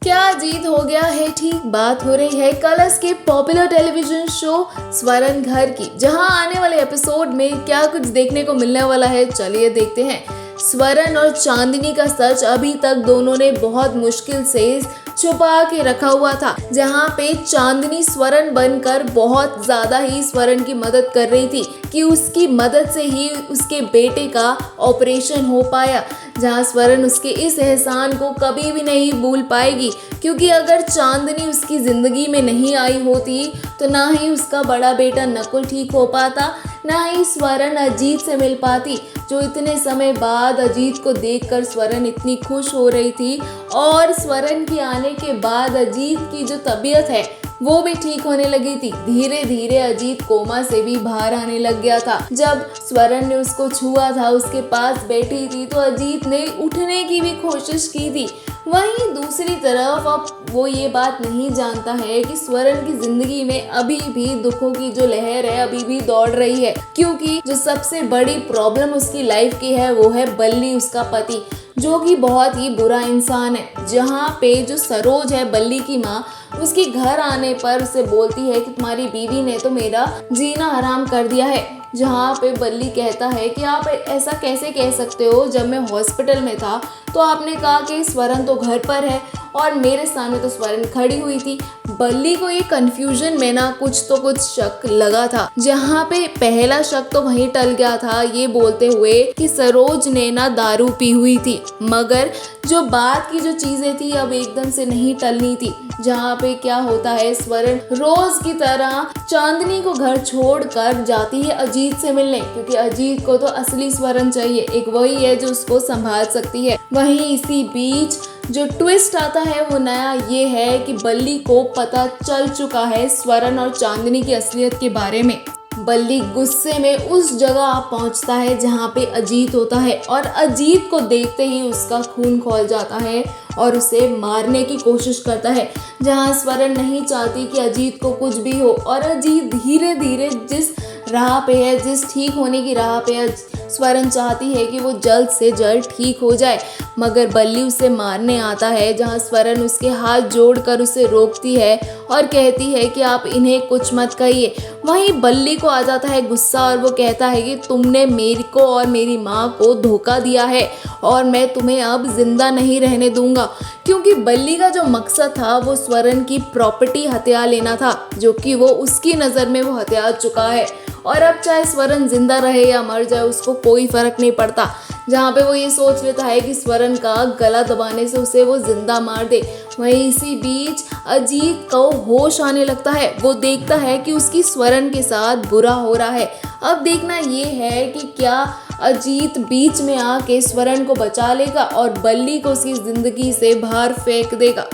क्या अजीत हो गया है ठीक। बात हो रही है कलर्स के पॉपुलर टेलीविजन शो स्वरण घर की, जहां आने वाले एपिसोड में क्या कुछ देखने को मिलने वाला है, चलिए देखते हैं। स्वरण और चांदनी का सच अभी तक दोनों ने बहुत मुश्किल से छुपा के रखा हुआ था, जहाँ पे चांदनी स्वरण बनकर बहुत ज्यादा ही स्वरण की मदद कर रही थी कि उसकी मदद से ही उसके बेटे का ऑपरेशन हो पाया, जहाँ स्वरण उसके इस एहसान को कभी भी नहीं भूल पाएगी, क्योंकि अगर चांदनी उसकी जिंदगी में नहीं आई होती तो ना ही उसका बड़ा बेटा नकुल ठीक हो पाता, ना ही स्वरण अजीत से मिल पाती, जो इतने समय बाद अजीत को देखकर स्वरण इतनी खुश हो रही थी। और स्वरण के आने के बाद अजीत की जो तबीयत है वो भी ठीक होने लगी थी। धीरे धीरे अजीत कोमा से भी बाहर आने लग गया था। जब स्वरण ने उसको छुआ था, उसके पास बैठी थी, तो अजीत ने उठने की भी कोशिश की थी। वहीं दूसरी तरफ अब वो ये बात नहीं जानता है कि स्वरण की जिंदगी में अभी भी दुखों की जो लहर है अभी भी दौड़ रही है, क्योंकि जो सबसे बड़ी प्रॉब्लम उसकी लाइफ की है वो है बल्ली, उसका पति, जो कि बहुत ही बुरा इंसान है। जहाँ पे जो सरोज है, बल्ली की माँ, उसके घर आने पर उसे बोलती है कि तुम्हारी बीवी ने तो मेरा जीना हराम कर दिया है। जहाँ पे बल्ली कहता है कि आप ऐसा कैसे कह सकते हो, जब मैं हॉस्पिटल में था तो आपने कहा कि स्वरण तो घर पर है और मेरे सामने तो स्वरण खड़ी हुई थी। बल्ली को ये कंफ्यूजन में ना कुछ शक लगा था, जहाँ पे पहला शक तो वहीं टल गया था ये बोलते हुए कि सरोज ने ना दारू पी हुई थी, मगर जो बात की जो चीजें थी अब एकदम से नहीं टलनी थी। जहाँ पे क्या होता है, स्वरण रोज की तरह चांदनी को घर छोड़कर जाती है अजीत से मिलने, क्योंकि अजीत को तो असली स्वरण चाहिए, एक वही है जो उसको संभाल सकती है। वहीं इसी बीच जो ट्विस्ट आता है वो नया ये है कि बल्ली को पता चल चुका है स्वरण और चांदनी की असलियत के बारे में। बल्ली गुस्से में उस जगह पहुंचता है जहां पे अजीत होता है, और अजीत को देखते ही उसका खून खौल जाता है और उसे मारने की कोशिश करता है, जहां स्वरण नहीं चाहती कि अजीत को कुछ भी हो। और अजीत धीरे धीरे जिस राह पे है, जिस ठीक होने की राह पे है, स्वरण चाहती है कि वो जल्द से जल्द ठीक हो जाए, मगर बल्ली उसे मारने आता है, जहां स्वरण उसके हाथ जोड़कर उसे रोकती है और कहती है कि आप इन्हें कुछ मत कहिए। वहीं बल्ली को आ जाता है गुस्सा और वो कहता है कि तुमने मेरे को और मेरी माँ को धोखा दिया है और मैं तुम्हें अब जिंदा नहीं रहने दूंगा, क्योंकि बल्ली का जो मकसद था वो स्वरण की प्रॉपर्टी हथिया लेना था, जो कि वो उसकी नज़र में वो हथिया चुका है। और अब चाहे स्वरण जिंदा रहे या मर जाए उसको कोई फर्क नहीं पड़ता, जहाँ पे वो ये सोच लेता है कि स्वरण का गला दबाने से उसे वो जिंदा मार दे। वहीं इसी बीच अजीत को होश आने लगता है, वो देखता है कि उसकी स्वरण के साथ बुरा हो रहा है। अब देखना ये है कि क्या अजीत बीच में आके स्वरण को बचा लेगा और बल्ली को उसकी जिंदगी से बाहर फेंक देगा।